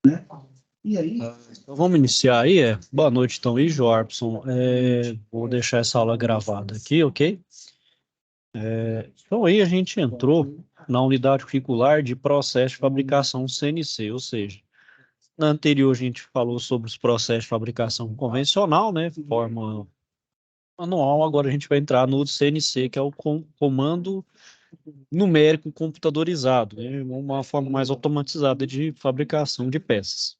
né? E aí? Então vamos iniciar aí. Boa noite, então, aí, Joarpson. Vou deixar essa aula gravada aqui, ok? Então aí a gente entrou na unidade curricular de processo de fabricação CNC, ou seja, na anterior a gente falou sobre os processos de fabricação convencional, né? Forma manual, agora a gente vai entrar no CNC, que é o comando numérico computadorizado, né? Uma forma mais automatizada de fabricação de peças.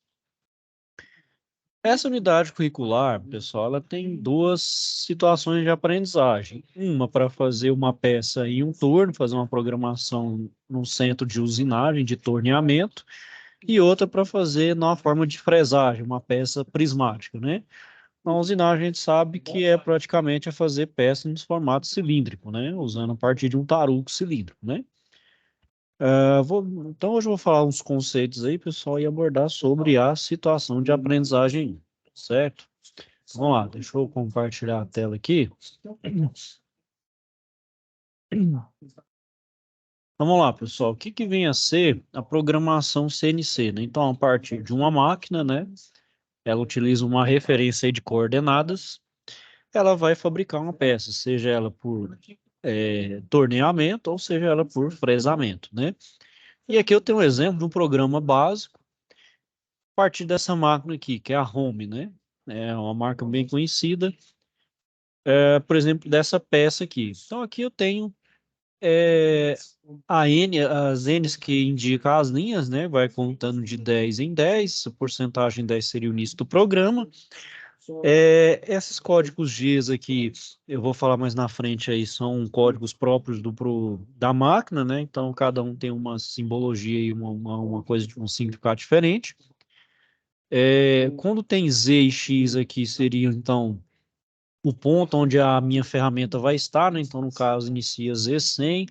Essa unidade curricular, pessoal, ela tem duas situações de aprendizagem. Uma para fazer uma peça em um torno, fazer uma programação num centro de usinagem, de torneamento, e outra para fazer numa forma de fresagem, uma peça prismática, né? Na usinagem a gente sabe que é praticamente fazer peça nos formatos cilíndrico, né? Usando a partir de um tarugo cilíndrico, né? Então hoje eu vou falar uns conceitos aí, pessoal, e abordar sobre a situação de aprendizagem, certo? Vamos lá, deixa eu compartilhar a tela aqui. Vamos lá, pessoal, o que que vem a ser a programação CNC, né? Então, a partir de uma máquina, né? Ela utiliza uma referência aí de coordenadas, ela vai fabricar uma peça, seja ela por torneamento ou seja ela por fresamento, né? E aqui eu tenho um exemplo de um programa básico a partir dessa máquina aqui, que é a Home, né? É uma marca bem conhecida, por exemplo, dessa peça aqui. Então aqui eu tenho é, as N's que indicam as linhas, né? Vai contando de 10 em 10, a porcentagem 10 seria o início do programa. Esses códigos Gs aqui, eu vou falar mais na frente aí, são códigos próprios da máquina, né? Então, cada um tem uma simbologia e uma coisa, um significado diferente. Quando tem Z e X aqui, seria, então, o ponto onde a minha ferramenta vai estar, né? Então, no caso, inicia Z100,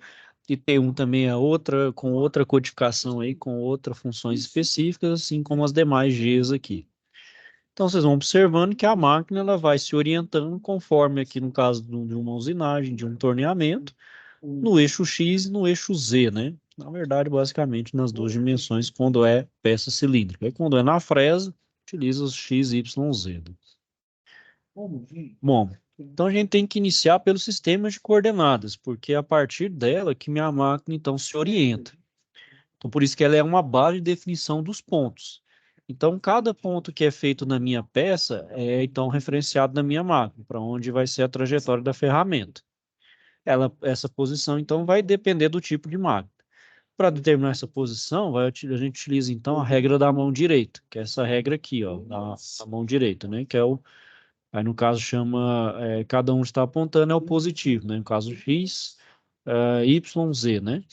e T1 também é outra, com outra codificação aí, com outras funções específicas, assim como as demais Gs aqui. Então, vocês vão observando que a máquina ela vai se orientando conforme aqui no caso de uma usinagem, de um torneamento, no eixo X e no eixo Z, né? Na verdade, basicamente nas duas dimensões, quando é peça cilíndrica. E quando é na fresa, utiliza os X, Y, Z. Bom, então a gente tem que iniciar pelo sistema de coordenadas, porque é a partir dela que minha máquina então se orienta. Então, por isso que ela é uma base de definição dos pontos. Então, cada ponto que é feito na minha peça é, então, referenciado na minha máquina, para onde vai ser a trajetória da ferramenta. Essa posição, então, vai depender do tipo de máquina. Para determinar essa posição, a gente utiliza, então, a regra da mão direita, que é essa regra aqui, ó, da mão direita, né? Que é aí no caso chama, cada um está apontando é o positivo, né? No caso X, Y, Z, né?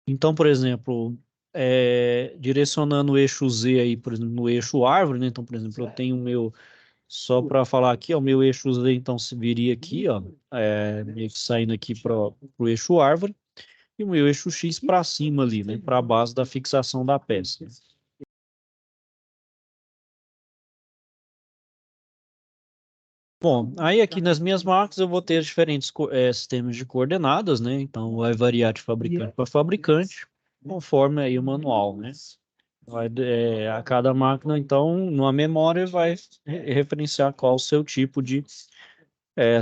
Então, por exemplo, direcionando o eixo Z aí, por exemplo, no eixo árvore, né? Então, por exemplo, eu tenho o meu, só para falar aqui, ó, o meu eixo Z, então, se viria aqui, ó, meio que saindo aqui para o eixo árvore, e o meu eixo X para cima ali, né? Para a base da fixação da peça. Bom, aí aqui nas minhas marcas eu vou ter diferentes sistemas de coordenadas, né? Então, vai variar de fabricante para fabricante, conforme aí o manual, né? A cada máquina, então, numa memória, vai referenciar qual o seu tipo de,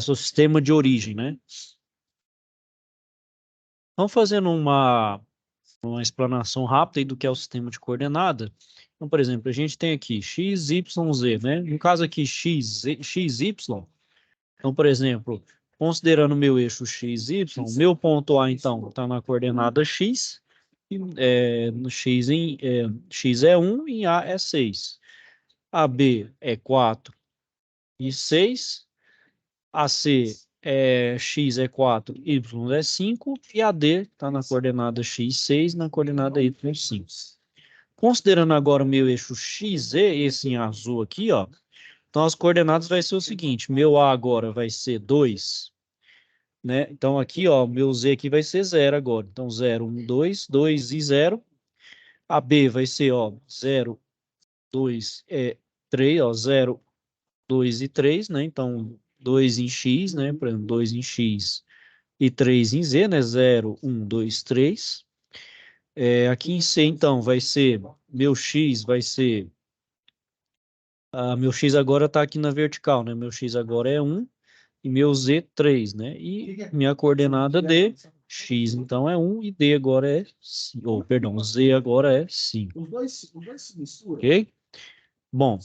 seu sistema de origem, né? Vamos fazendo uma explanação rápida aí do que é o sistema de coordenada. Então, por exemplo, a gente tem aqui x, y, z, né? No caso aqui, x, y. Então, por exemplo, considerando o meu eixo x, y, meu ponto A, então, está na coordenada x, no x é 1 e A é 6. AB é 4 e 6, AC X é 4, Y é 5, e AD está na coordenada X6, na coordenada Y5. Considerando agora o meu eixo XZ, esse em azul aqui, ó, então as coordenadas vai ser o seguinte, meu A agora vai ser 2, né? Então aqui, ó, meu Z aqui vai ser 0 agora. Então 0, 1, 2, 2 e 0. A B vai ser, ó, 0, 2, 3, ó, 0, 2 e 3, né? Então, 2 em X, né? Por exemplo, 2 em X e 3 em Z, né? 0, 1, 2, 3. Aqui em C, então, vai ser, meu X vai ser, meu X agora está aqui na vertical, né? Meu X agora é 1 e meu Z 3, né? E minha coordenada D, X então é 1 e D agora é 5, ou perdão, Z agora é 5. Os dois se misturam. Ok? Bom,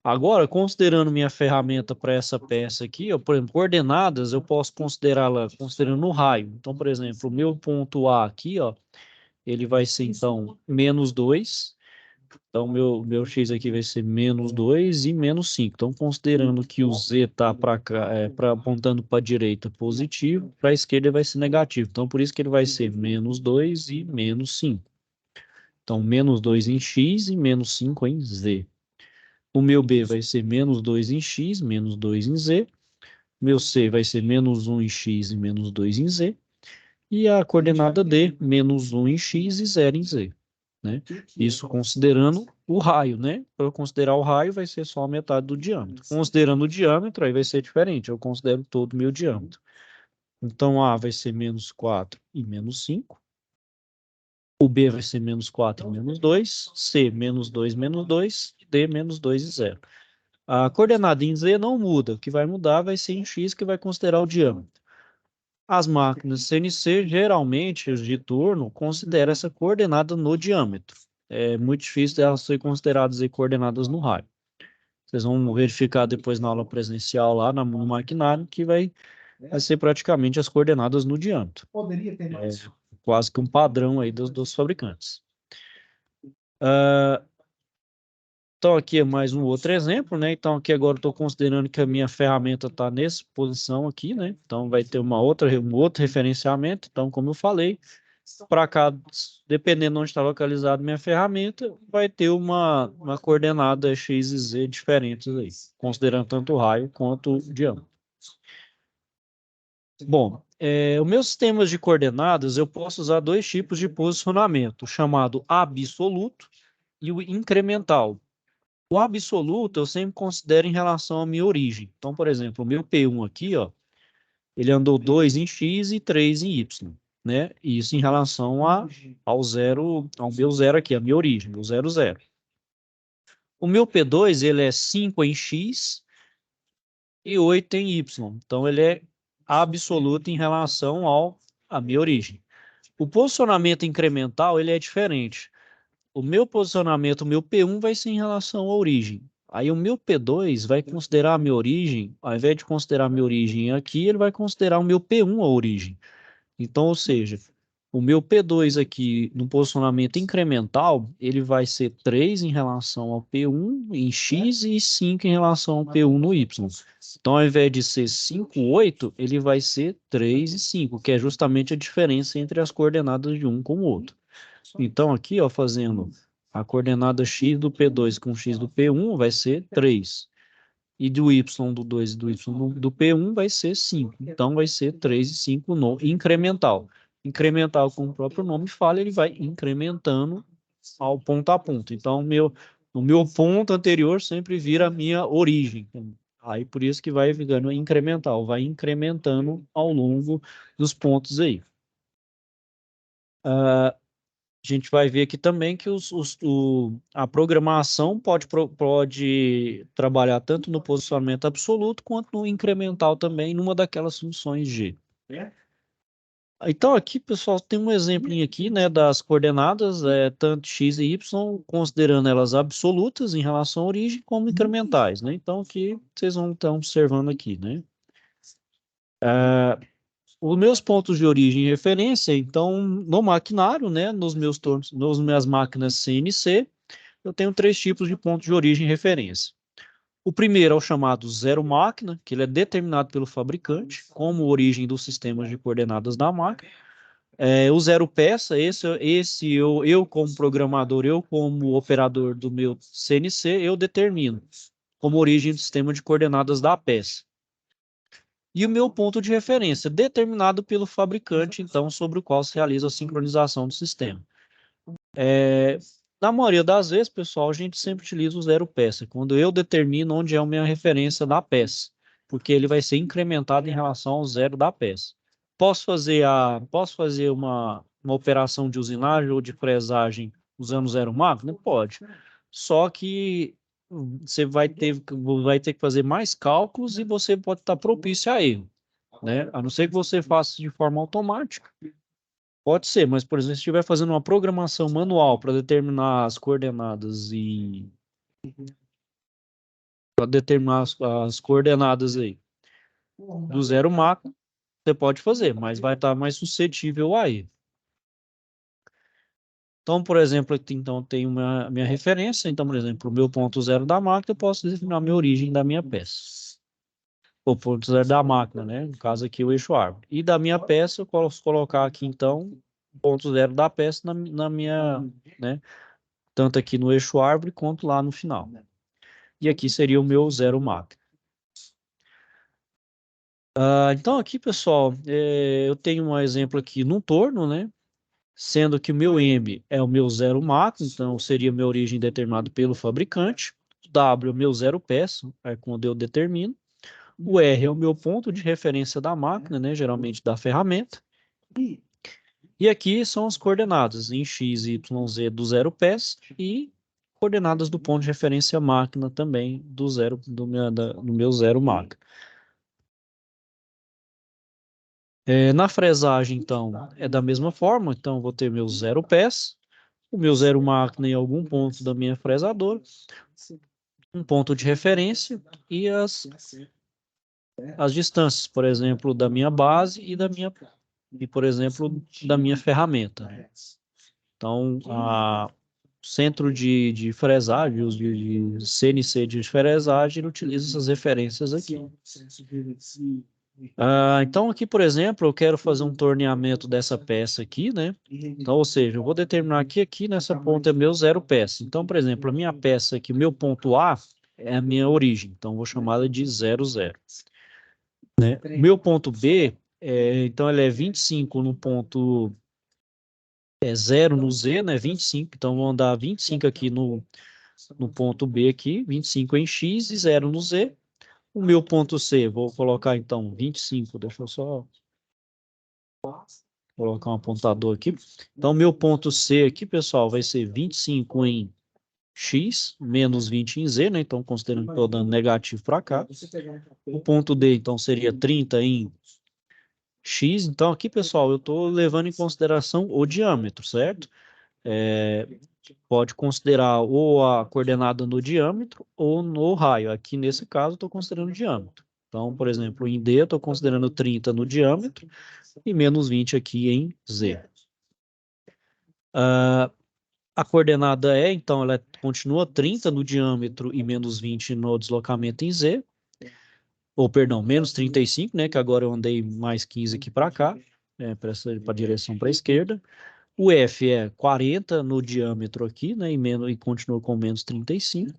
agora, considerando minha ferramenta para essa peça aqui, ó, por exemplo, coordenadas, eu posso considerá-la considerando o raio. Então, por exemplo, o meu ponto A aqui, ó, ele vai ser, então, menos 2. Então, meu X aqui vai ser menos 2 e menos 5. Então, considerando que o Z está para cá, apontando para a direita positivo, para a esquerda vai ser negativo. Então, por isso que ele vai ser menos 2 e menos 5. Então, menos 2 em X e menos 5 em Z. O meu B vai ser menos 2 em X, menos 2 em Z. Meu C vai ser menos 1 em X e menos 2 em Z. E a coordenada D, menos 1 em X e 0 em Z. Né? Isso considerando o raio, né? Para eu considerar o raio, vai ser só a metade do diâmetro. Considerando o diâmetro, aí vai ser diferente. Eu considero todo o meu diâmetro. Então, A vai ser menos 4 e menos 5. O B vai ser menos 4 e menos 2. C, menos 2, menos 2. D, menos 2 e 0. A coordenada em Z não muda. O que vai mudar vai ser em X, que vai considerar o diâmetro. As máquinas CNC, geralmente, os de turno, consideram essa coordenada no diâmetro. É muito difícil elas serem consideradas coordenadas no raio. Vocês vão verificar depois na aula presencial lá no maquinário que vai ser praticamente as coordenadas no diâmetro. Poderia ter mais. Quase que um padrão aí dos fabricantes. Então, aqui é mais um outro exemplo, né? Então, aqui agora eu estou considerando que a minha ferramenta está nessa posição aqui, né? Então, vai ter um outro referenciamento. Então, como eu falei, para cá, dependendo de onde está localizada minha ferramenta, vai ter uma coordenada X e Z diferentes aí, considerando tanto o raio quanto o diâmetro. Bom, os meus sistemas de coordenadas, eu posso usar dois tipos de posicionamento, o chamado absoluto e o incremental. O absoluto eu sempre considero em relação à minha origem. Então, por exemplo, o meu P1 aqui, ó, ele andou 2 em X e 3 em Y, né? Isso em relação ao zero, ao meu zero aqui, a minha origem, o 0, 0. O meu P2, ele é 5 em X e 8 em Y. Então, ele é absoluto em relação à minha origem. O posicionamento incremental, ele é diferente. O meu posicionamento, o meu P1 vai ser em relação à origem. Aí o meu P2 vai considerar a minha origem, ao invés de considerar a minha origem aqui, ele vai considerar o meu P1 a origem. Então, ou seja, o meu P2 aqui no posicionamento incremental, ele vai ser 3 em relação ao P1 em X e 5 em relação ao P1 no Y. Então, ao invés de ser 5, 8, ele vai ser 3 e 5, que é justamente a diferença entre as coordenadas de um com o outro. Então, aqui, ó, fazendo a coordenada x do P2 com x do P1 vai ser 3. E do y do 2 e do y do P1 vai ser 5. Então, vai ser 3 e 5 no incremental. Incremental, como o próprio nome fala, ele vai incrementando ao ponto a ponto. Então, o meu ponto anterior sempre vira a minha origem. Aí, por isso que vai ficando incremental, vai incrementando ao longo dos pontos aí. A gente vai ver aqui também que a programação pode trabalhar tanto no posicionamento absoluto quanto no incremental também, numa daquelas funções G. Então, aqui, pessoal, tem um exemplinho aqui, né, das coordenadas, tanto x e y, considerando elas absolutas em relação à origem, como incrementais, né? Então, aqui vocês vão estar observando aqui, né? Os meus pontos de origem e referência, então, no maquinário, né, nas minhas máquinas CNC, eu tenho 3 tipos de pontos de origem e referência. O primeiro é o chamado zero máquina, que ele é determinado pelo fabricante como origem dos sistemas de coordenadas da máquina. O zero peça, esse eu como programador, eu como operador do meu CNC, eu determino como origem do sistema de coordenadas da peça. E o meu ponto de referência, determinado pelo fabricante, então, sobre o qual se realiza a sincronização do sistema. Na maioria das vezes, pessoal, a gente sempre utiliza o zero peça, quando eu determino onde é a minha referência da peça, porque ele vai ser incrementado em relação ao zero da peça. Posso fazer uma operação de usinagem ou de fresagem usando zero máquina? Pode. Só que você vai ter que fazer mais cálculos e você pode estar propício a erro, né? A não ser que você faça de forma automática. Pode ser, mas, por exemplo, se estiver fazendo uma programação manual para determinar as coordenadas e para determinar as coordenadas aí do zero máquina, você pode fazer, mas vai estar mais suscetível a erro. Então, por exemplo, aqui então tem uma minha referência. Então, por exemplo, o meu ponto zero da máquina, eu posso definir a minha origem da minha peça. O ponto zero da máquina, né? No caso aqui, o eixo árvore. E da minha peça, eu posso colocar aqui, então, o ponto zero da peça na minha, né? Tanto aqui no eixo árvore, quanto lá no final. E aqui seria o meu zero máquina. Então, aqui, pessoal, eu tenho um exemplo aqui no torno, né? Sendo que o meu M é o meu zero máquina, então seria minha origem determinada pelo fabricante. W é o meu zero peça, é quando eu determino. O R é o meu ponto de referência da máquina, né, geralmente da ferramenta. E aqui são as coordenadas em X, Y, Z do zero peça e coordenadas do ponto de referência máquina também do meu zero máquina. Na fresagem, então, é da mesma forma. Então, eu vou ter meu zero peça, o meu zero máquina em algum ponto da minha fresadora, um ponto de referência e as distâncias, por exemplo, da minha base e, por exemplo, da minha ferramenta, né? Então, o centro de fresagem, de CNC de fresagem, ele utiliza essas referências aqui. Então, aqui, por exemplo, eu quero fazer um torneamento dessa peça aqui, né? Então, ou seja, eu vou determinar que aqui nessa ponta é meu zero peça. Então, por exemplo, a minha peça aqui, o meu ponto A é a minha origem. Então, eu vou chamá-la de 0, 0. Né? O meu ponto B, então, ele é 25 no ponto 0 no Z, né? 25. Então, vou andar 25 aqui no ponto B aqui, 25 em X e 0 no Z. O meu ponto C, vou colocar então 25, deixa eu só colocar um apontador aqui. Então, meu ponto C aqui, pessoal, vai ser 25 em X, menos 20 em Z, né? Então, considerando que estou dando negativo para cá. O ponto D, então, seria 30 em X. Então, aqui, pessoal, eu estou levando em consideração o diâmetro, certo? Pode considerar ou a coordenada no diâmetro ou no raio. Aqui, nesse caso, estou considerando o diâmetro. Então, por exemplo, em D, eu estou considerando 30 no diâmetro e menos 20 aqui em Z. A coordenada então, ela continua 30 no diâmetro e menos 20 no deslocamento em Z. Ou, perdão, menos 35, né? Que agora eu andei mais 15 aqui para cá, para a direção para a esquerda. O F é 40 no diâmetro aqui, né? E continua com menos 35.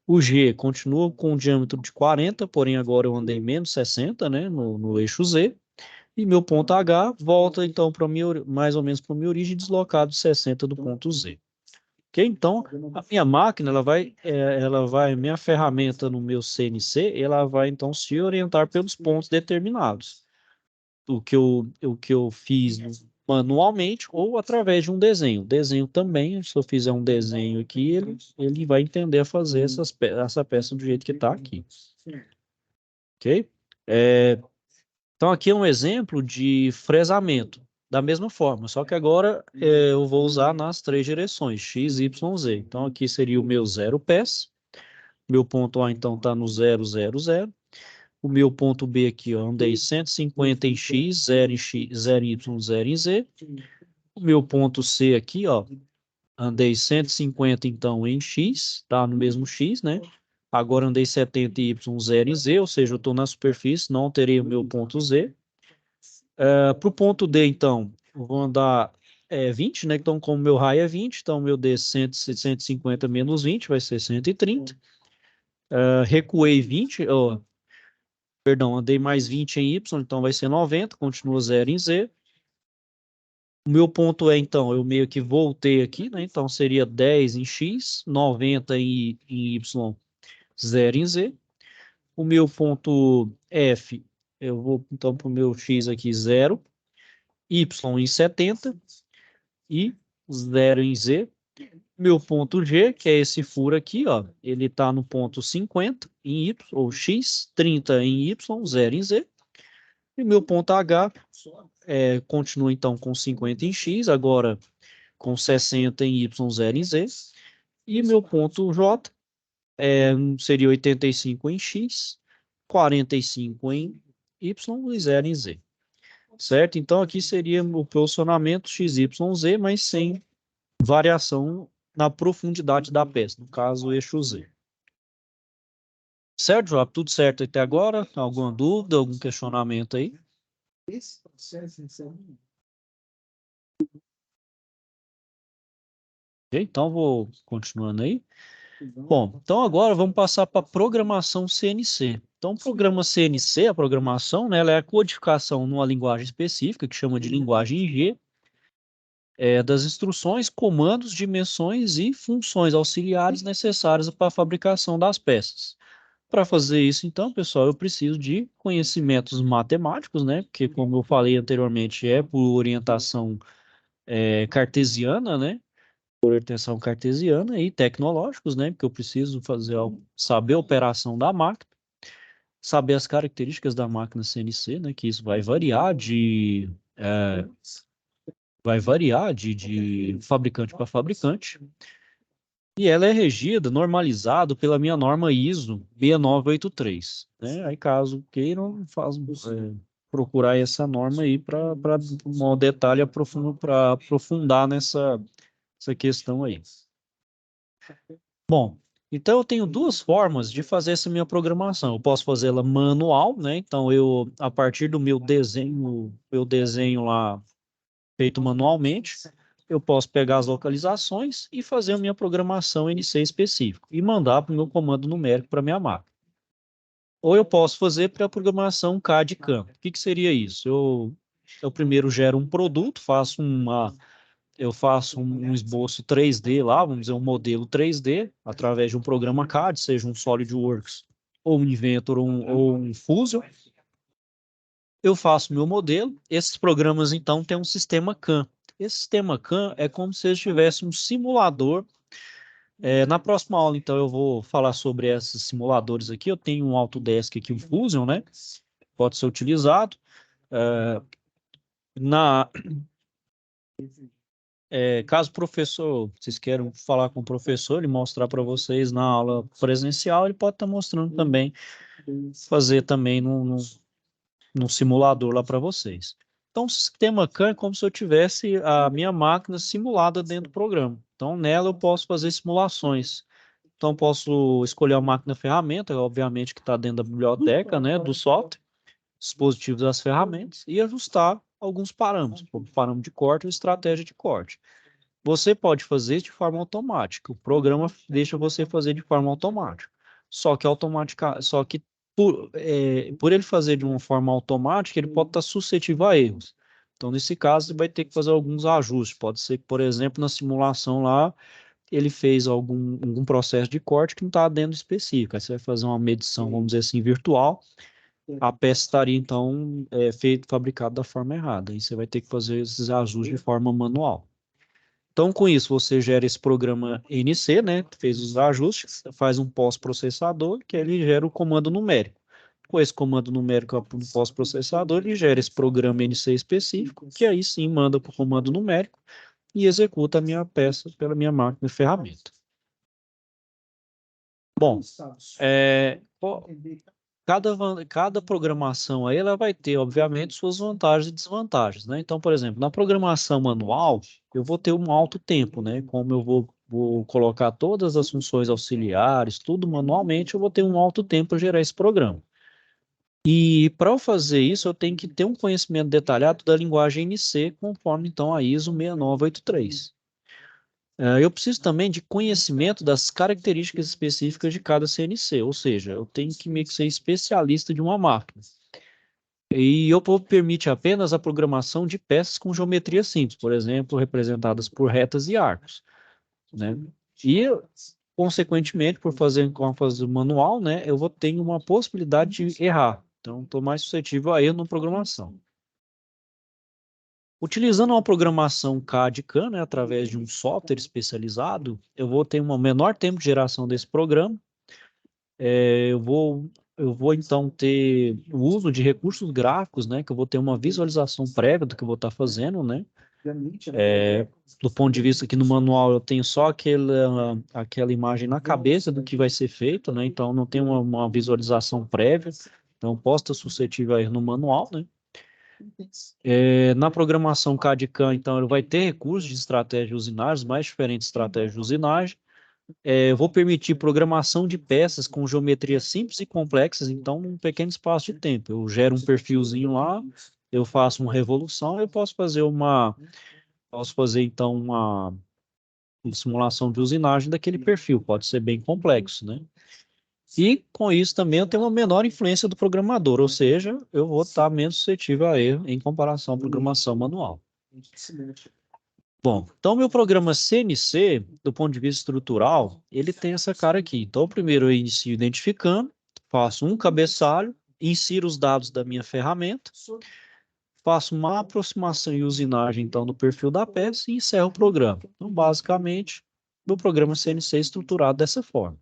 O G continua com um diâmetro de 40, porém agora eu andei menos 60, né? No eixo Z. E meu ponto H volta, então, para mais ou menos para a minha origem, deslocado 60 do ponto Z. Ok? Então, a minha máquina, minha ferramenta no meu CNC, ela vai, então, se orientar pelos pontos determinados. O que eu fiz manualmente ou através de um desenho. Desenho também, se eu fizer um desenho aqui, ele vai entender a fazer essa peça do jeito que está aqui. Ok? Então, aqui é um exemplo de fresamento, da mesma forma, só que agora eu vou usar nas três direções, X, Y, Z. Então, aqui seria o meu zero peça. Meu ponto A, então, está no 0, 0, 0. O meu ponto B aqui, ó, andei 150 em X, 0 em X, 0 em Y, 0 em Z. O meu ponto C aqui, ó, andei 150, então, em X, tá no mesmo X, né? Agora andei 70 em Y, 0 em Z, ou seja, eu estou na superfície, não terei o meu ponto Z. Para o ponto D, então, eu vou andar 20, né? Então, como meu raio é 20, então meu D 150 menos 20 vai ser 130. Recuei 20, perdão, andei mais 20 em Y, então vai ser 90, continua 0 em Z. O meu ponto então, eu meio que voltei aqui, né? Então seria 10 em X, 90 em Y, 0 em Z. O meu ponto F, eu vou então para o meu X aqui, 0. Y em 70. I, 0 em Z. Meu ponto G, que é esse furo aqui, ó, ele está no ponto 50 em Y, ou X, 30 em Y, 0 em Z. E meu ponto H continua então com 50 em X, agora com 60 em Y, 0 em Z. E meu ponto J seria 85 em X, 45 em Y e 0 em Z. Certo? Então aqui seria o posicionamento XYZ, mas sem variação na profundidade da peça, no caso, o eixo Z. Certo, Joab? Tudo certo até agora? Alguma dúvida, algum questionamento aí? Esse processo recebe Ok, então vou continuando aí. Bom, então agora vamos passar para a programação CNC. Então, o programa CNC, a programação, né, ela é a codificação numa linguagem específica, que chama de linguagem G, das instruções, comandos, dimensões e funções auxiliares necessárias para a fabricação das peças. Para fazer isso, então, pessoal, eu preciso de conhecimentos matemáticos, né? Porque, como eu falei anteriormente, é por orientação cartesiana, né? Por orientação cartesiana e tecnológicos, né? Porque eu preciso saber a operação da máquina, saber as características da máquina CNC, né? Que isso vai variar de fabricante para fabricante. E ela é regida, normalizado pela minha norma ISO 6983, né? Aí caso queiram, procurar essa norma aí para um detalhe para aprofundar essa questão aí. Bom, então eu tenho duas formas de fazer essa minha programação. Eu posso fazê-la manual, né? Então eu, a partir do meu desenho lá feito manualmente, eu posso pegar as localizações e fazer a minha programação NC específico e mandar para o meu comando numérico para minha máquina. Ou eu posso fazer para a programação CAD-CAM. O que seria isso? Eu primeiro gero um produto, eu faço um esboço 3D lá, vamos dizer, um modelo 3D, através de um programa CAD, seja um SolidWorks, ou um Inventor, ou um Fusion. Eu faço meu modelo. Esses programas, então, têm um sistema CAM. Esse sistema CAM é como se eu tivesse um simulador. Na próxima aula, então, eu vou falar sobre esses simuladores aqui. Eu tenho um Autodesk aqui, um Fusion, né? Pode ser utilizado. É, na, caso o professor, vocês queiram falar com o professor e mostrar para vocês na aula presencial, ele pode estar mostrando também, fazer também no simulador lá para vocês. Então, o sistema CAM é como se eu tivesse a minha máquina simulada dentro do programa. Então, nela eu posso fazer simulações. Então, posso escolher a máquina ferramenta, obviamente que está dentro da biblioteca, né, do software, dispositivos das ferramentas, e ajustar alguns parâmetros, como parâmetro de corte ou estratégia de corte. Você pode fazer de forma automática. O programa deixa você fazer de forma automática. Só que por ele fazer de uma forma automática, ele pode estar suscetível a erros. Então, nesse caso, você vai ter que fazer alguns ajustes. Pode ser que, por exemplo, na simulação lá, ele fez algum processo de corte que não está dentro específico. Aí você vai fazer uma medição, vamos dizer assim, virtual. A peça estaria, então, fabricada da forma errada. Aí você vai ter que fazer esses ajustes de forma manual. Então, com isso, você gera esse programa NC, né? Fez os ajustes, faz um pós-processador, que ele gera o comando numérico. Com esse comando numérico no pós-processador, ele gera esse programa NC específico, que aí sim manda para o comando numérico e executa a minha peça pela minha máquina de ferramenta. Bom, cada programação aí ela vai ter, obviamente, suas vantagens e desvantagens, né? Então, por exemplo, na programação manual, eu vou ter um alto tempo, né? Como eu vou colocar todas as funções auxiliares, tudo manualmente, eu vou ter um alto tempo para gerar esse programa. E para eu fazer isso, eu tenho que ter um conhecimento detalhado da linguagem NC, conforme então a ISO 6983. Eu preciso também de conhecimento das características específicas de cada CNC, ou seja, eu tenho que meio que ser especialista de uma máquina. E o permite apenas a programação de peças com geometria simples, por exemplo, representadas por retas e arcos, né? E, consequentemente, por fazer com a fase manual, né, eu vou ter uma possibilidade de errar. Então, estou mais suscetível a erro na programação. Utilizando uma programação CAD/CAM, né, através de um software especializado, eu vou ter um menor tempo de geração desse programa. Eu vou então ter o uso de recursos gráficos, né, que eu vou ter uma visualização prévia do que eu vou estar fazendo, né. Do ponto de vista que no manual eu tenho só aquela imagem na cabeça do que vai ser feito, né, então não tem uma visualização prévia, então posso estar suscetível a erro no manual, né. Na programação CAD/CAM, então, ele vai ter recursos de estratégia de usinagem, mais diferentes estratégias de usinagem. Eu vou permitir programação de peças com geometrias simples e complexas, então, num pequeno espaço de tempo. Eu gero um perfilzinho lá, eu faço uma revolução, eu posso fazer então, uma simulação de usinagem daquele perfil, pode ser bem complexo, né? E com isso também eu tenho uma menor influência do programador, ou seja, eu vou estar menos suscetível a erro em comparação à programação manual. Bom, então meu programa CNC, do ponto de vista estrutural, ele tem essa cara aqui. Então, primeiro eu inicio identificando, faço um cabeçalho, insiro os dados da minha ferramenta, faço uma aproximação e usinagem, então, no perfil da peça e encerro o programa. Então, basicamente, meu programa CNC é estruturado dessa forma.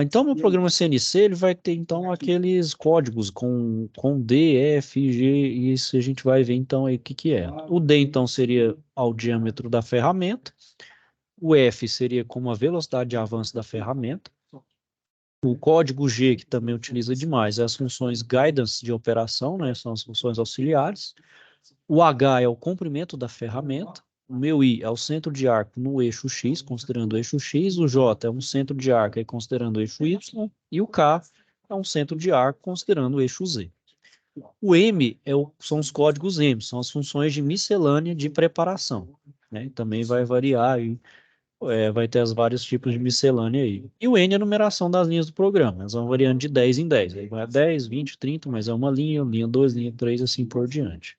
Então, meu programa CNC ele vai ter então aqueles códigos com D, F, G, e isso a gente vai ver então aí o que que é. O D então seria ao diâmetro da ferramenta, o F seria como a velocidade de avanço da ferramenta, o código G, que também utiliza demais, é as funções guidance de operação, né, são as funções auxiliares, o H é o comprimento da ferramenta, o meu I é o centro de arco no eixo X, considerando o eixo X, o J é um centro de arco aí, considerando o eixo Y, e o K é um centro de arco, considerando o eixo Z. O M são os códigos M, são as funções de miscelânea de preparação, né? Também vai variar, vai ter os vários tipos de miscelânea aí. E o N é a numeração das linhas do programa, elas vão variando de 10 em 10, aí vai 10, 20, 30, mas é uma linha 2, linha 3, assim por diante.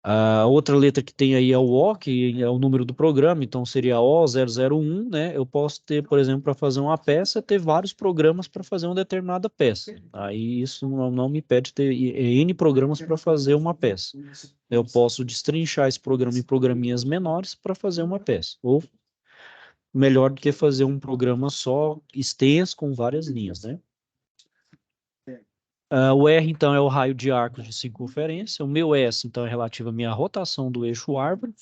A outra letra que tem aí é o O, que é o número do programa, então seria O001, né? Eu posso ter, por exemplo, para fazer uma peça, ter vários programas para fazer uma determinada peça. Aí isso não me pede ter N programas para fazer uma peça. Eu posso destrinchar esse programa em programinhas menores para fazer uma peça. Ou melhor do que fazer um programa só extenso com várias linhas, né? O R, então, é o raio de arcos de circunferência. O meu S, então, é relativo à minha rotação do eixo árvore.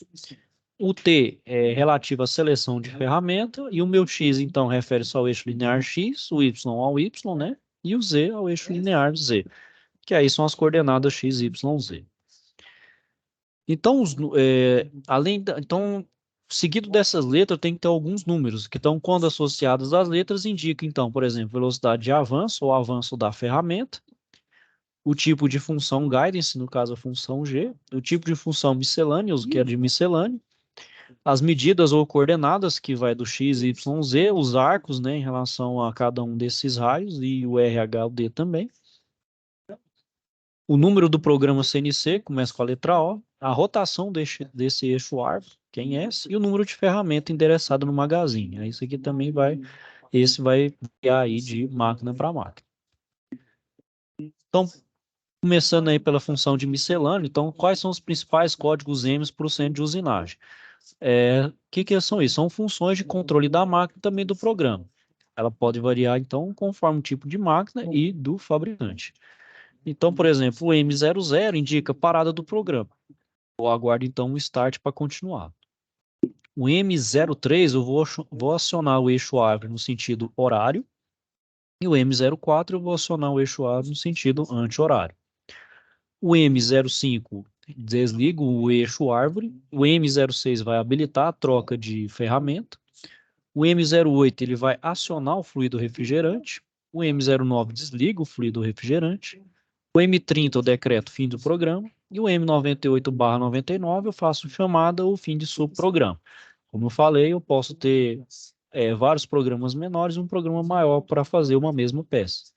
O T é relativo à seleção de ferramenta. E o meu X, então, refere-se ao eixo linear X, o Y ao Y, né? E o Z ao eixo linear Z, que aí são as coordenadas X, Y, Z. Então, seguido dessas letras, tem que ter alguns números, que estão, quando associados às letras, indicam, então, por exemplo, velocidade de avanço ou avanço da ferramenta, o tipo de função guidance, no caso a função G, o tipo de função miscelânea, que é de miscelânea, as medidas ou coordenadas, que vai do X, Y, Z, os arcos, né, em relação a cada um desses raios, e o RH, o D também. O número do programa CNC, começa com a letra O, a rotação desse eixo árvore, que é em S, e o número de ferramenta endereçado no magazine. Aí isso aqui também esse vai variar aí de máquina para máquina. Então, começando aí pela função de miscelâneo, então, quais são os principais códigos M para o centro de usinagem? Que são isso? São funções de controle da máquina e também do programa. Ela pode variar, então, conforme o tipo de máquina e do fabricante. Então, por exemplo, o M00 indica parada do programa. Eu aguardo, então, o start para continuar. O M03, eu vou acionar o eixo árvore no sentido horário, e o M04 eu vou acionar o eixo árvore no sentido anti-horário. O M05 desliga o eixo árvore, o M06 vai habilitar a troca de ferramenta, o M08 ele vai acionar o fluido refrigerante, o M09 desliga o fluido refrigerante, o M30 eu decreto fim do programa, e o M98/99 eu faço chamada ou fim de subprograma. Como eu falei, eu posso ter vários programas menores e um programa maior para fazer uma mesma peça.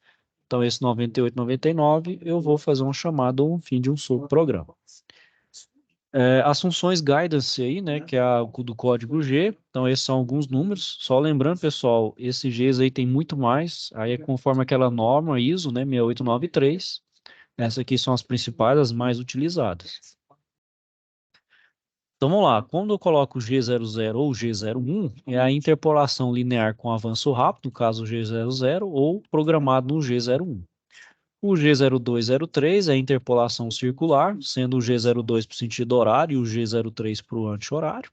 Então, esse 98, 99, eu vou fazer uma chamada ou um fim de um subprograma. As funções guidance aí, né, que é do código G, então esses são alguns números. Só lembrando, pessoal, esses Gs aí tem muito mais, aí é conforme aquela norma ISO, né, 6893. Essas aqui são as principais, as mais utilizadas. Então vamos lá, quando eu coloco G00 ou G01, é a interpolação linear com avanço rápido, no caso G00, ou programado no G01. O G0203 é a interpolação circular, sendo o G02 para o sentido horário e o G03 para o anti-horário.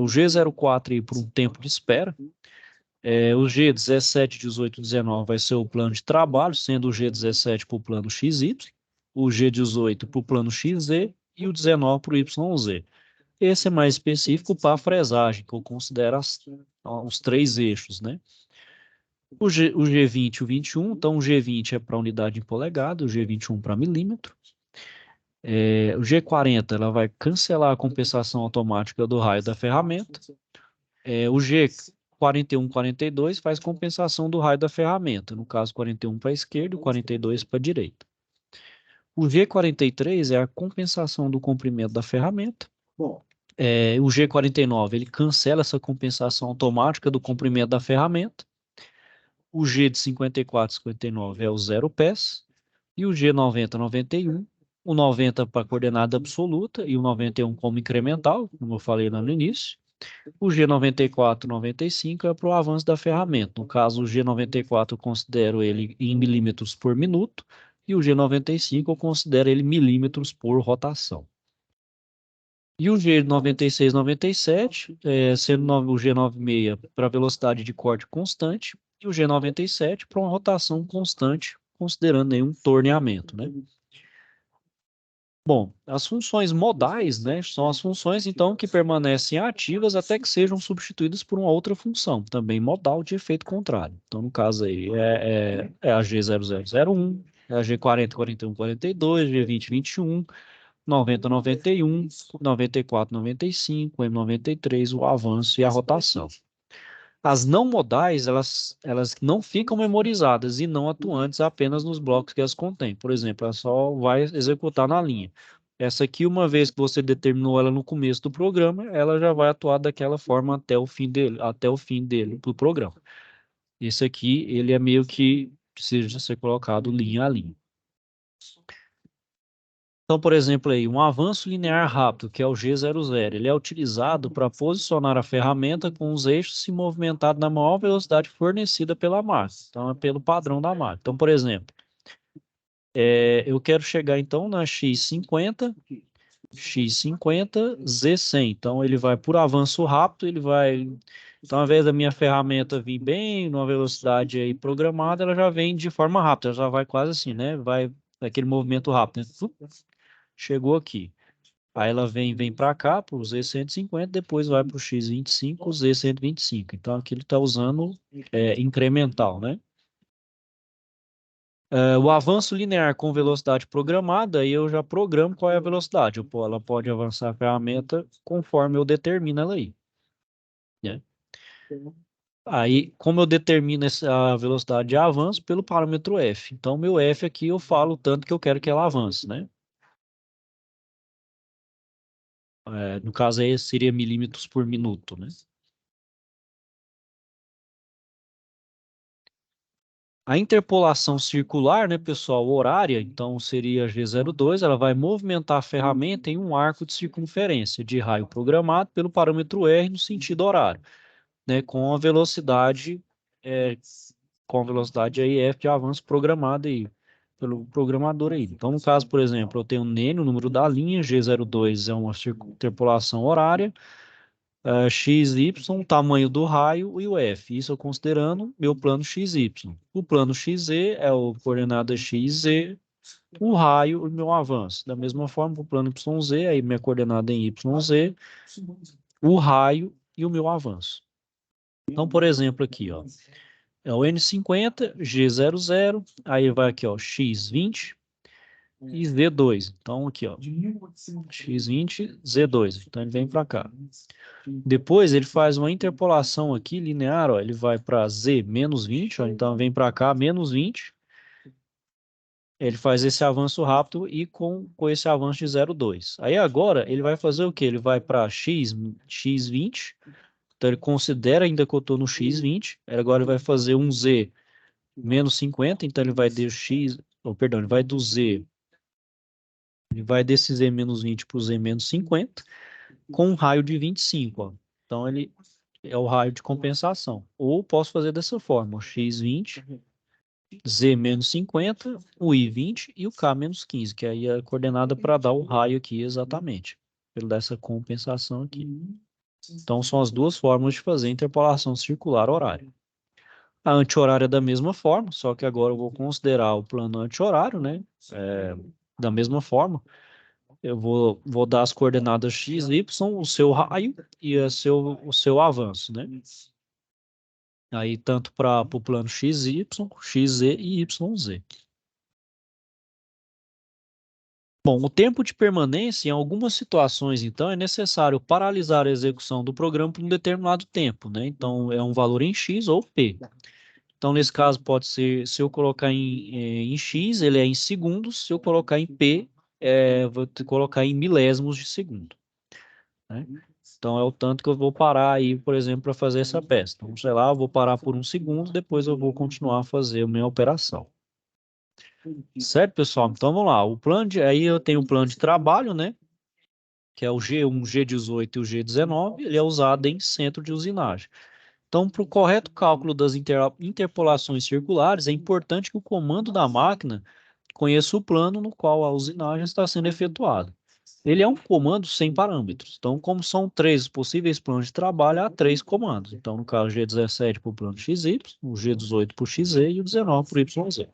O G04 para um tempo de espera. O G17, 18, 19 vai ser o plano de trabalho, sendo o G17 para o plano XY, o G18 para o plano XZ e o 19 para o YZ. Esse é mais específico para a fresagem, que eu considero os três eixos, né? O G20 e o 21, então o G20 é para unidade em polegada, o G21 para milímetro. O G40 ela vai cancelar a compensação automática do raio da ferramenta. O G41, 42 faz compensação do raio da ferramenta, no caso 41 para a esquerda e 42 para a direita. O G43 é a compensação do comprimento da ferramenta. Bom, O G49 ele cancela essa compensação automática do comprimento da ferramenta. O G de 54, 59 é o 0 pés. E o G90, 91. O 90 para coordenada absoluta e o 91 como incremental, como eu falei lá no início. O G94, 95 é para o avanço da ferramenta. No caso, o G94 eu considero ele em milímetros por minuto e o G95 eu considero ele milímetros por rotação. E o G96, 97, sendo o G96 para velocidade de corte constante e o G97 para uma rotação constante, considerando nenhum torneamento, né? Bom, as funções modais, né, são as funções, então, que permanecem ativas até que sejam substituídas por uma outra função, também modal de efeito contrário. Então, no caso aí, é a G0001, é a G40, 41, 42, G20, 21, 90, 91, 94, 95, M93, o avanço e a rotação. As não modais, elas não ficam memorizadas e não atuantes apenas nos blocos que as contêm. Por exemplo, ela só vai executar na linha. Essa aqui, uma vez que você determinou ela no começo do programa, ela já vai atuar daquela forma até o fim dele do programa. Esse aqui, ele é meio que precisa ser colocado linha a linha. Então, por exemplo, aí, um avanço linear rápido, que é o G00, ele é utilizado para posicionar a ferramenta com os eixos se movimentando na maior velocidade fornecida pela máquina. Então, é pelo padrão da máquina. Então, por exemplo, eu quero chegar então na X50, Z100. Então, ele vai por avanço rápido, ele vai... Então, ao invés da minha ferramenta vir bem numa velocidade aí programada, ela já vem de forma rápida, ela já vai quase assim, né? Vai aquele movimento rápido, né? Chegou aqui. Aí ela vem para cá, para o Z150, depois vai para o X25, o Z125. Então aqui ele está usando incremental, né? O avanço linear com velocidade programada, aí eu já programo qual é a velocidade. Ela pode avançar a ferramenta conforme eu determino ela aí, né? Aí, como eu determino a velocidade de avanço? Pelo parâmetro F. Então, meu F aqui eu falo o tanto que eu quero que ela avance, né? No caso aí seria milímetros por minuto, né? A interpolação circular, né, pessoal, horária, então seria G02, ela vai movimentar a ferramenta em um arco de circunferência de raio programado pelo parâmetro R no sentido horário, né, é, com a velocidade aí F de avanço programada aí pelo programador aí. Então, no caso, por exemplo, eu tenho N, o número da linha, G02 é uma interpolação horária, XY, tamanho do raio e o F. Isso eu considerando meu plano XY. O plano XZ é o coordenada XZ, o raio e o meu avanço. Da mesma forma, o plano YZ, aí minha coordenada em YZ, o raio e o meu avanço. Então, por exemplo, aqui, ó, é o N50, G00, aí vai aqui, ó, X20 e Z2. Então, aqui, ó, X20, Z2. Então, ele vem para cá. Depois ele faz uma interpolação aqui linear, ó, ele vai para Z menos 20, ó, então vem para cá menos 20. Ele faz esse avanço rápido e com esse avanço de 0,2. Aí agora ele vai fazer o quê? Ele vai para X20, então ele considera ainda que eu estou no X20, agora ele vai fazer um Z menos 50, então ele vai de X, ou perdão, ele vai do Z, ele vai desse Z menos 20 para o Z menos 50, com um raio de 25, ó. Então, ele é o raio de compensação. Ou posso fazer dessa forma, ó, x20, Z menos 50, o I20 e o K menos 15, que aí é a coordenada para dar o raio aqui exatamente, pelo dessa compensação aqui. Então, são as duas formas de fazer interpolação circular horária. A anti-horária é da mesma forma, só que agora eu vou considerar o plano anti-horário, né? Da mesma forma, eu vou dar as coordenadas x, y, o seu raio e o seu avanço, né? Aí, tanto para o plano XY, XZ e YZ. Bom, o tempo de permanência, em algumas situações, então, é necessário paralisar a execução do programa por um determinado tempo, né? Então, é um valor em X ou P. Então, nesse caso, pode ser, se eu colocar em X, ele é em segundos, se eu colocar em P, vou colocar em milésimos de segundo, né? Então, é o tanto que eu vou parar aí, por exemplo, para fazer essa peça. Então, sei lá, eu vou parar por um segundo, depois eu vou continuar a fazer a minha operação. Certo, pessoal? Então, vamos lá. Aí eu tenho o plano de trabalho, né? Que é o G1, G18 e o G19, ele é usado em centro de usinagem. Então, para o correto cálculo das interpolações circulares, é importante que o comando da máquina conheça o plano no qual a usinagem está sendo efetuada. Ele é um comando sem parâmetros. Então, como são três possíveis planos de trabalho, há três comandos. Então, no caso, G17 para o plano XY, o G18 para o XZ e o 19 para o YZ.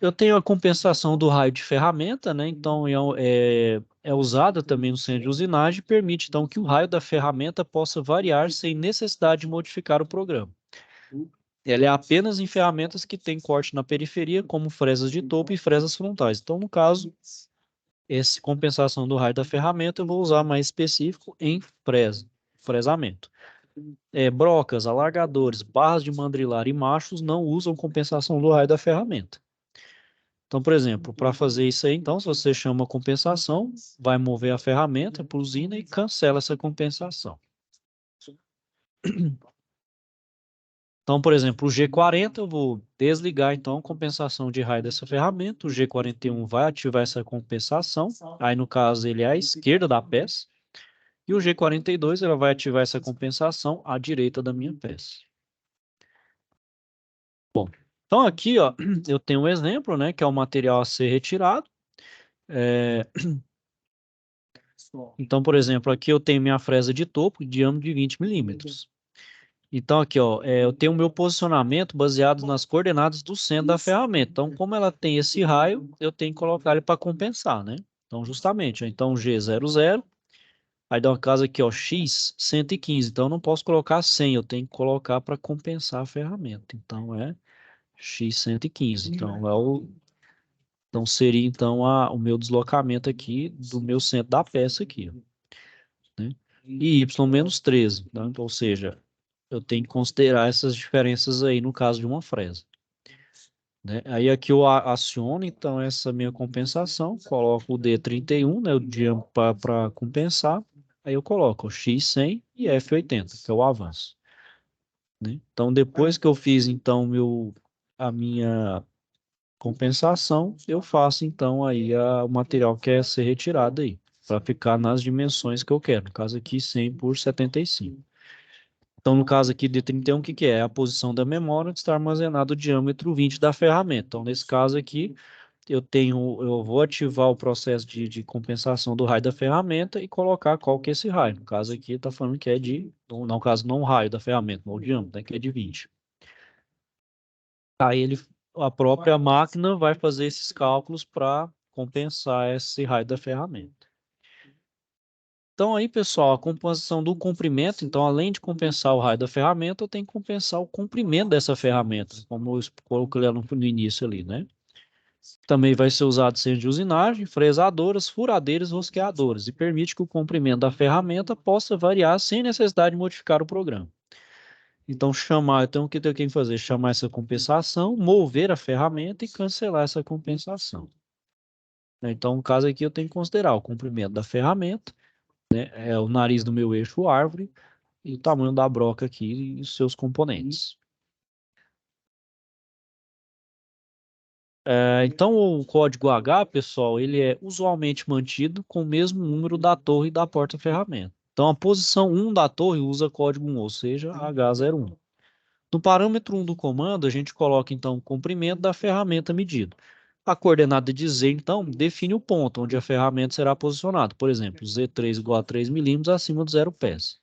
Eu tenho a compensação do raio de ferramenta, né? Então é usada também no centro de usinagem e permite então que o raio da ferramenta possa variar sem necessidade de modificar o programa. Ela é apenas em ferramentas que têm corte na periferia, como fresas de topo e fresas frontais. Então, no caso, essa compensação do raio da ferramenta eu vou usar mais específico em fresamento. Brocas, alargadores, barras de mandrilar e machos não usam compensação do raio da ferramenta. Então, por exemplo, para fazer isso aí, então, se você chama compensação, vai mover a ferramenta para a usina e cancela essa compensação. Então, por exemplo, o G40 eu vou desligar, então, a compensação de raio dessa ferramenta. O G41 vai ativar essa compensação. Aí, no caso, ele é à esquerda da peça. E o G42 ela vai ativar essa compensação à direita da minha peça. Bom, então aqui, ó, eu tenho um exemplo, né, que é o material a ser retirado. Então, por exemplo, aqui eu tenho minha fresa de topo, de diâmetro de 20 milímetros. Então, aqui, ó, eu tenho o meu posicionamento baseado nas coordenadas do centro da ferramenta. Então, como ela tem esse raio, eu tenho que colocar ele para compensar, né? Então, justamente, ó, então G00, aí dá uma casa aqui, ó, X 115. Então, eu não posso colocar 100, eu tenho que colocar para compensar a ferramenta. Então, é X 115. Então, seria, então, o meu deslocamento aqui do meu centro da peça aqui, ó, né? E Y menos 13, tá? Então, ou seja, eu tenho que considerar essas diferenças aí no caso de uma fresa, né? Aí aqui eu aciono, então, essa minha compensação, coloco o D31, né, o diâmetro para compensar, aí eu coloco o X100 e F80, que é o avanço, né? Então, depois que eu fiz, então, a minha compensação, eu faço, então, aí o material que quer ser retirado aí, para ficar nas dimensões que eu quero, no caso aqui 100 por 75. Então, no caso aqui de 31, o que que é? A posição da memória onde está armazenado o diâmetro 20 da ferramenta. Então, nesse caso aqui, eu vou ativar o processo de compensação do raio da ferramenta e colocar qual que é esse raio. No caso aqui, está falando que é no caso, não o raio da ferramenta, mas o diâmetro, né, que é de 20. Aí a própria máquina vai fazer esses cálculos para compensar esse raio da ferramenta. Então aí, pessoal, a compensação do comprimento, então além de compensar o raio da ferramenta, eu tenho que compensar o comprimento dessa ferramenta, como eu coloquei lá no início ali, né? Também vai ser usado centro de usinagem, fresadoras, furadeiras, rosqueadoras e permite que o comprimento da ferramenta possa variar sem necessidade de modificar o programa. Então, então o que eu tenho que fazer? Chamar essa compensação, mover a ferramenta e cancelar essa compensação, né? Então, no caso aqui, eu tenho que considerar o comprimento da ferramenta, né? É o nariz do meu eixo árvore e o tamanho da broca aqui e os seus componentes. Então, o código H, pessoal, ele é usualmente mantido com o mesmo número da torre e da porta-ferramenta. Então, a posição 1 da torre usa código 1, ou seja, H01. No parâmetro 1 do comando, a gente coloca, então, o comprimento da ferramenta medido. A coordenada de Z, então, define o ponto onde a ferramenta será posicionada. Por exemplo, Z3 igual a 3 milímetros acima do 0 pés.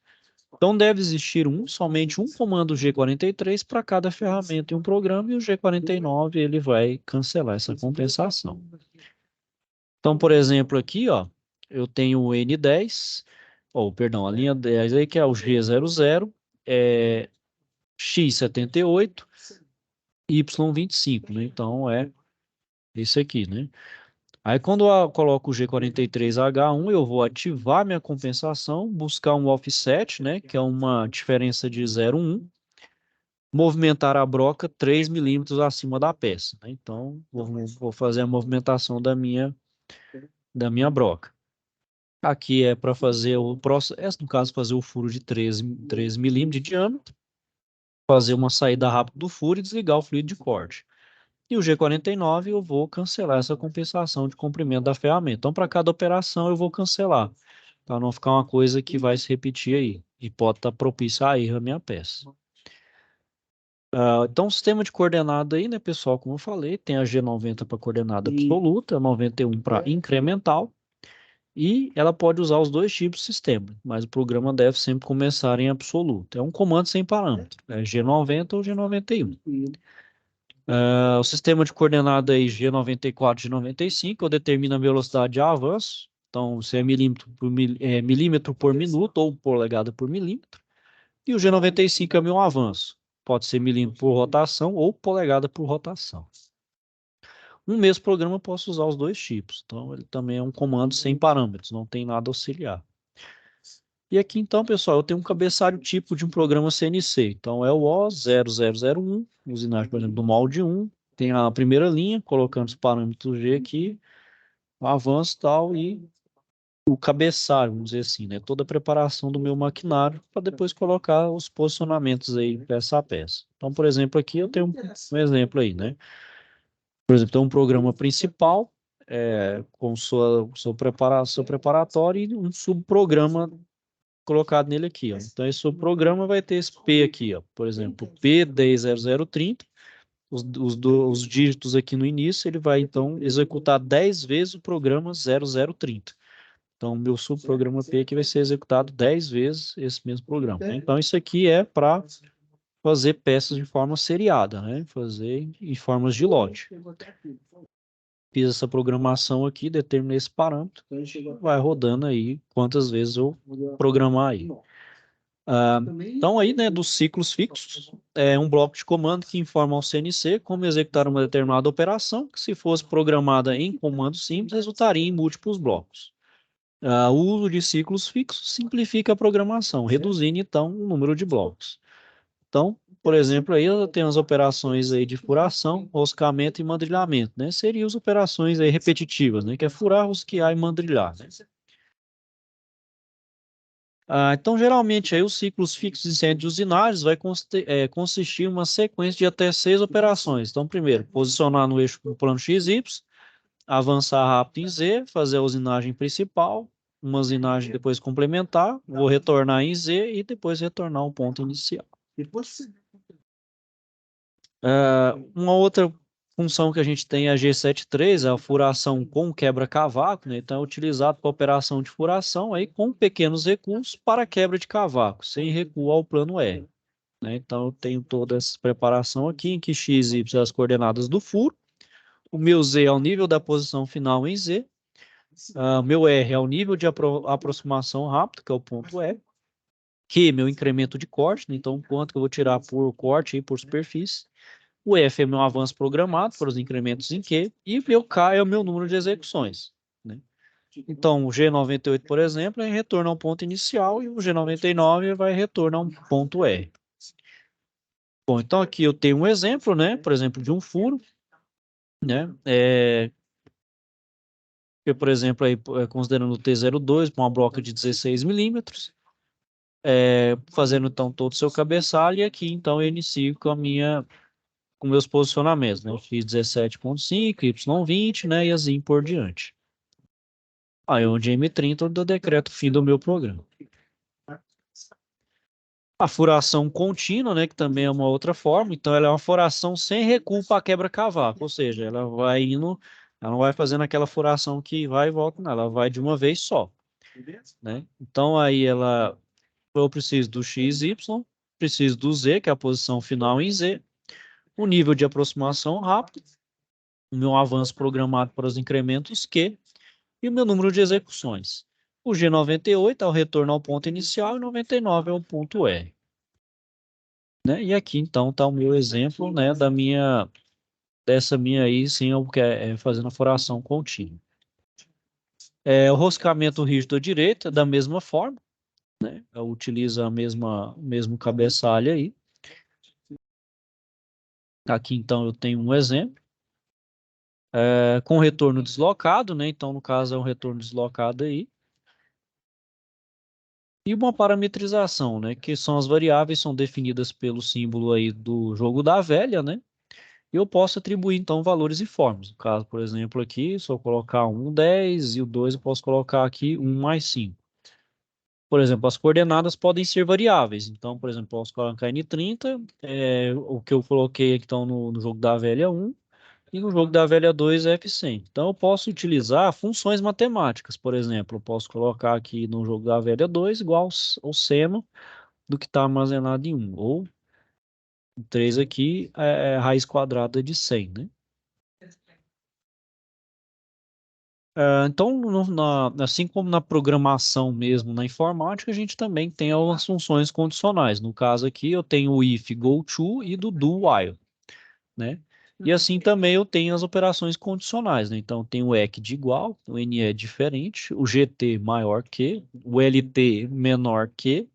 Então, deve existir somente um comando G43 para cada ferramenta em um programa, e o G49 ele vai cancelar essa compensação. Então, por exemplo, aqui, ó, eu tenho o N10, perdão, a linha 10 aí, que é o G00, X78, Y25, né? Então, é esse aqui, né? Aí, quando eu coloco o G43H1, eu vou ativar minha compensação, buscar um offset, né? Que é uma diferença de 0,1, movimentar a broca 3 milímetros acima da peça, né? Então, vou fazer a movimentação da minha broca. Aqui é para fazer o processo, no caso, fazer o furo de 13 milímetros de diâmetro, fazer uma saída rápida do furo e desligar o fluido de corte. E o G49 eu vou cancelar essa compensação de comprimento da ferramenta. Então, para cada operação eu vou cancelar, para não ficar uma coisa que vai se repetir aí, e pode estar propício a erro na minha peça. Então, o sistema de coordenada aí, né, pessoal, como eu falei, tem a G90 para coordenada absoluta, a 91 para incremental, e ela pode usar os dois tipos de sistema, mas o programa deve sempre começar em absoluto. É um comando sem parâmetro, é G90 ou G91. O sistema de coordenada aí, G94, G95, eu determino a velocidade de avanço, então se é milímetro por minuto ou polegada por milímetro, e o G95 é meu avanço. Pode ser milímetro por rotação ou polegada por rotação. Um mesmo programa eu posso usar os dois tipos. Então, ele também é um comando sem parâmetros, não tem nada auxiliar. E aqui, então, pessoal, eu tenho um cabeçalho tipo de um programa CNC. Então, é o O0001, usinagem, por exemplo, do molde 1. Tem a primeira linha, colocando os parâmetros G aqui, o avanço e tal, e o cabeçalho, vamos dizer assim, né? Toda a preparação do meu maquinário para depois colocar os posicionamentos aí peça a peça. Então, por exemplo, aqui eu tenho um exemplo aí, né? Por exemplo, tem um programa principal com seu preparatório e um subprograma colocado nele aqui, ó. Então, esse subprograma vai ter esse P aqui, ó. Por exemplo, P100030, os dígitos aqui no início, ele vai, então, executar 10 vezes o programa 0030. Então, o meu subprograma P aqui vai ser executado 10 vezes esse mesmo programa, né? Então, isso aqui é para fazer peças de forma seriada, né? Fazer em formas de lote. Fiz essa programação aqui, determinei esse parâmetro, vai rodando aí quantas vezes eu programar aí. Então aí, né, dos ciclos fixos, é um bloco de comando que informa ao CNC como executar uma determinada operação, que se fosse programada em comando simples, resultaria em múltiplos blocos. O uso de ciclos fixos simplifica a programação, reduzindo então o número de blocos. Então, por exemplo, aí eu tenho as operações aí de furação, roscamento e mandrilhamento, né? Seriam as operações aí repetitivas, né? Que é furar, rosquear e mandrilhar, né? Então, geralmente, aí os ciclos fixos de centro de usinagem vai consistir em uma sequência de até 6 operações. Então, primeiro, posicionar no eixo do plano XY, avançar rápido em Z, fazer a usinagem principal, uma usinagem depois complementar, vou retornar em Z e depois retornar ao ponto inicial. Uma outra função que a gente tem é a G73, a furação com quebra-cavaco, né? Então é utilizado para operação de furação aí com pequenos recuos para quebra de cavaco, sem recuo ao plano R, né? Então eu tenho toda essa preparação aqui, em que X e Y são as coordenadas do furo, o meu Z é o nível da posição final em Z, o meu R é o nível de aproximação rápida, que é o ponto E, Q, meu incremento de corte, né? Então quanto que eu vou tirar por corte e por superfície. O F é meu avanço programado para os incrementos em Q, e o meu K é o meu número de execuções, né? Então, o G98, por exemplo, retorna ao ponto inicial, e o G99 vai retornar a um ponto R. Bom, então aqui eu tenho um exemplo, né? Por exemplo, de um furo, né? Por exemplo, aí, considerando o T02 para uma broca de 16 milímetros, fazendo então todo o seu cabeçalho, e aqui então eu inicio com a minha com meus posicionamentos, né? X17.5, Y20, né? E assim por diante. Aí onde M30 eu decreto o fim do meu programa. A furação contínua, né, que também é uma outra forma, então ela é uma furação sem recuo para quebra-cavaco, ou seja, ela vai indo, ela não vai fazendo aquela furação que vai e volta, não, ela vai de uma vez só, né? Então aí eu preciso do x, y, preciso do z, que é a posição final em z, o nível de aproximação rápido, o meu avanço programado para os incrementos Q e o meu número de execuções. O G98 é o retorno ao ponto inicial e 99 é o ponto R. Né? E aqui então está o meu exemplo, né, dessa minha aí, sim, que é fazendo a furação contínua. O roscamento rígido à direita, da mesma forma, né? Utiliza o mesmo cabeçalho aí. Aqui então eu tenho um exemplo. Com retorno deslocado, né? Então, no caso, é um retorno deslocado aí. E uma parametrização, né? Que são as variáveis, são definidas pelo símbolo aí do jogo da velha, né? E eu posso atribuir, então, valores e formas. No caso, por exemplo, aqui, se eu colocar 1, 10 e o 2, eu posso colocar aqui 1 mais 5. Por exemplo, as coordenadas podem ser variáveis. Então, por exemplo, posso colocar N30, o que eu coloquei aqui, então, no jogo da velha 1, e no jogo da velha 2 é F100. Então, eu posso utilizar funções matemáticas. Por exemplo, eu posso colocar aqui no jogo da velha 2 igual ao seno do que está armazenado em 1. Ou 3 aqui é raiz quadrada de 100, né? Então, assim como na programação mesmo, na informática, a gente também tem algumas funções condicionais. No caso aqui, eu tenho o if, go to e do while, né? E assim também eu tenho as operações condicionais, né? Então, tem o EQ de igual, o NE é diferente, o GT maior que, o LT menor que,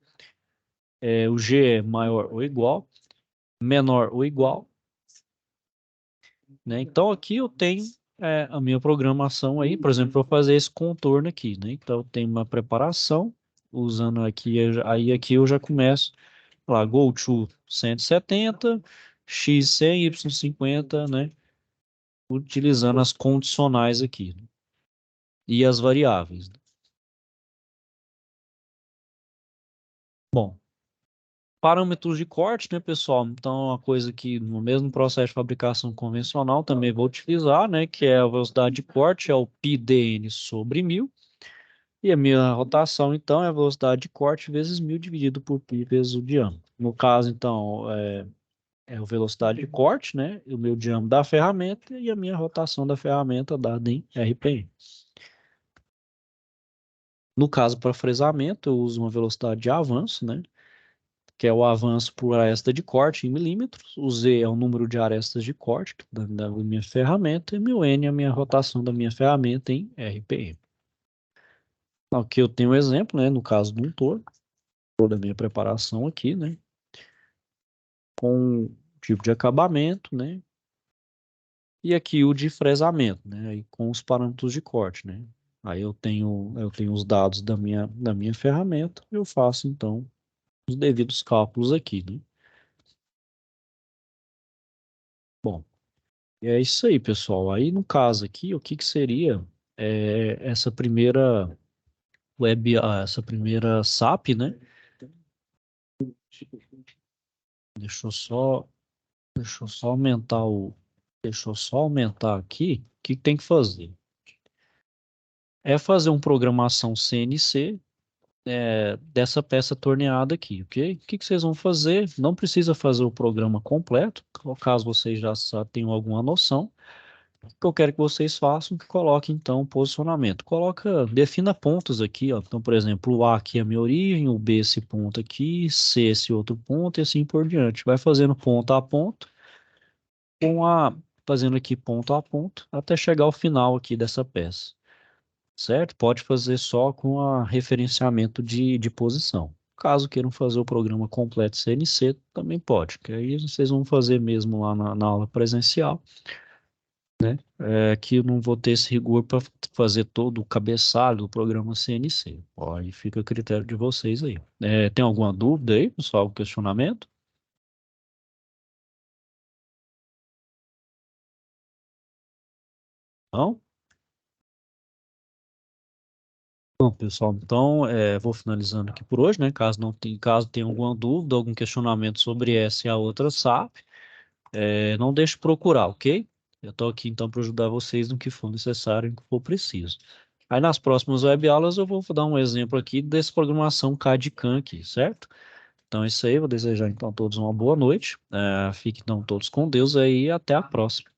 o G é maior ou igual, menor ou igual, né? Então, aqui eu tenho a minha programação aí, por exemplo, para fazer esse contorno aqui, né? Então, eu tenho uma preparação, usando aqui, aí aqui eu já começo lá, go to 170, x 100, y 50, né? Utilizando as condicionais aqui, né? E as variáveis, né? Bom, parâmetros de corte, né, pessoal? Então, é uma coisa que no mesmo processo de fabricação convencional também vou utilizar, né, que é a velocidade de corte, é o πdn sobre 1000. E a minha rotação, então, é a velocidade de corte vezes 1000 dividido por π vezes o diâmetro. No caso, então, é a velocidade de corte, né? O meu diâmetro da ferramenta e a minha rotação da ferramenta dada em RPM. No caso, para fresamento, eu uso uma velocidade de avanço, né? Que é o avanço por aresta de corte em milímetros. O Z é o número de arestas de corte da minha ferramenta. E meu N é a minha rotação da minha ferramenta em RPM. Aqui eu tenho um exemplo, né? No caso de um torno, toda a minha preparação aqui, né? Com tipo de acabamento, né? E aqui o de fresamento, né? Aí com os parâmetros de corte, né? Aí eu tenho os dados da minha ferramenta, eu faço então os devidos cálculos aqui, né? Bom, e é isso aí, pessoal. Aí no caso aqui, o que que seria essa primeira essa primeira SAP, né? Deixa eu só, deixa eu só aumentar deixa eu só aumentar aqui. O que que tem que fazer? É fazer uma programação CNC dessa peça torneada aqui, ok? O que que vocês vão fazer? Não precisa fazer o programa completo, caso vocês já tenham alguma noção. O que eu quero que vocês façam, que coloquem então o posicionamento. Defina pontos aqui, ó. Então, por exemplo, o A aqui é a minha origem, o B esse ponto aqui, C esse outro ponto e assim por diante. Vai fazendo ponto a ponto, com a fazendo aqui ponto a ponto, até chegar ao final aqui dessa peça. Certo? Pode fazer só com a referenciamento de posição. Caso queiram fazer o programa completo CNC, também pode, que aí vocês vão fazer mesmo lá na aula presencial, né? Que eu não vou ter esse rigor para fazer todo o cabeçalho do programa CNC. Ó, aí fica a critério de vocês aí. Tem alguma dúvida aí, pessoal? Questionamento? Não? Bom, pessoal, então vou finalizando aqui por hoje, né? Caso tenha alguma dúvida, algum questionamento sobre essa e a outra SAP, não deixe de procurar, ok? Eu estou aqui então para ajudar vocês no que for necessário, no que for preciso. Aí nas próximas web aulas eu vou dar um exemplo aqui dessa programação CAD e CAM aqui, certo? Então é isso aí, vou desejar então a todos uma boa noite. Fiquem então todos com Deus aí e até a próxima.